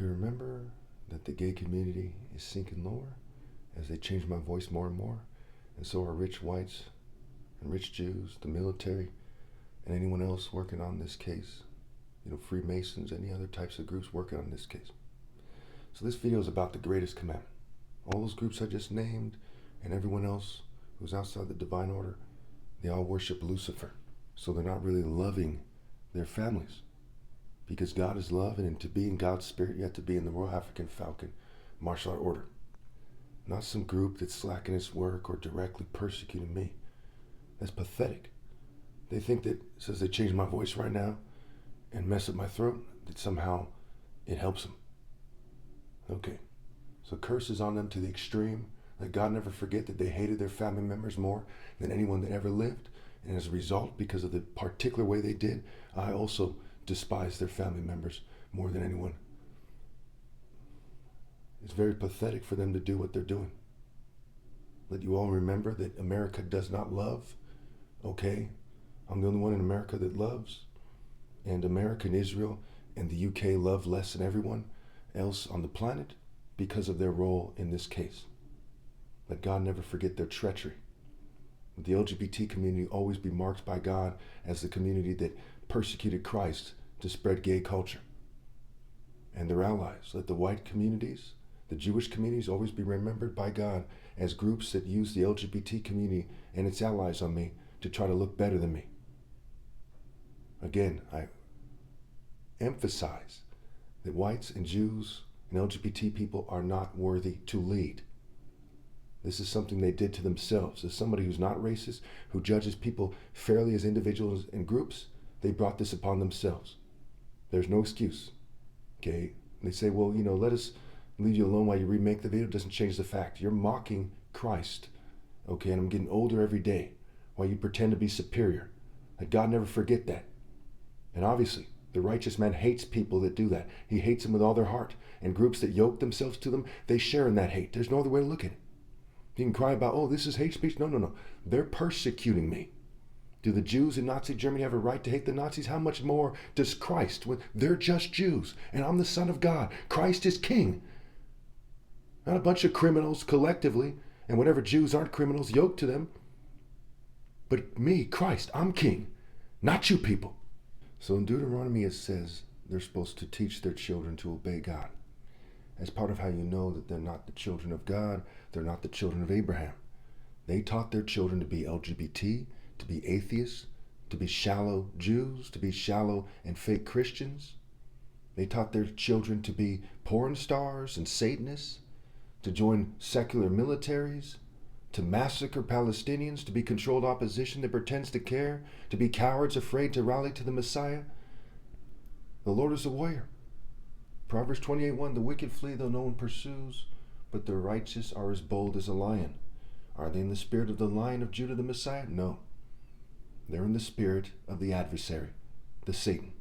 you remember that the gay community is sinking lower as they change my voice more and more, and so are rich whites and rich Jews, the military, and anyone else working on this case. Freemasons, any other types of groups working on this case. So this video is about the Greatest Commandment. All those groups I just named and everyone else who's outside the divine order, they all worship Lucifer. So they're not really loving their families. Because God is love, and to be in God's spirit, you have to be in the Royal African Falcon martial art order. Not some group that's slacking its work or directly persecuting me. That's pathetic. They think that since they change my voice right now and mess up my throat, that somehow it helps them. Okay, so curses on them to the extreme. Let God never forget that they hated their family members more than anyone that ever lived. And as a result, because of the particular way they did, I also despise their family members more than anyone. It's very pathetic for them to do what they're doing. Let you all remember that America does not love. Okay, I'm the only one in America that loves. And America and Israel and the UK love less than everyone else on the planet because of their role in this case. Let God never forget their treachery. The LGBT community always be marked by God as the community that persecuted Christ to spread gay culture. And their allies. Let the white communities, the Jewish communities, always be remembered by God as groups that use the LGBT community and its allies on me to try to look better than me. Again, I emphasize that whites and Jews and LGBT people are not worthy to lead. This is something they did to themselves. As somebody who's not racist, who judges people fairly as individuals and groups, they brought this upon themselves. There's no excuse. Okay? They say, well, let us leave you alone while you remake the video. It doesn't change the fact. You're mocking Christ. Okay? And I'm getting older every day while you pretend to be superior. Let God never forget that. And obviously, the righteous man hates people that do that. He hates them with all their heart. And groups that yoke themselves to them, they share in that hate. There's no other way to look at it. You can cry about, oh, this is hate speech. No. They're persecuting me. Do the Jews in Nazi Germany have a right to hate the Nazis? How much more does Christ? They're just Jews, and I'm the Son of God. Christ is King. Not a bunch of criminals collectively, and whatever Jews aren't criminals yoked to them. But me, Christ, I'm King, not you people. So in Deuteronomy it says they're supposed to teach their children to obey God. As part of how you know that they're not the children of God, they're not the children of Abraham. They taught their children to be LGBT, to be atheists, to be shallow Jews, to be shallow and fake Christians. They taught their children to be porn stars and Satanists, to join secular militaries, to massacre Palestinians, to be controlled opposition that pretends to care, to be cowards afraid to rally to the Messiah. The Lord is a warrior. Proverbs 28:1, the wicked flee though no one pursues, but the righteous are as bold as a lion. Are they in the spirit of the Lion of Judah, the Messiah? No. They're in the spirit of the adversary, the Satan.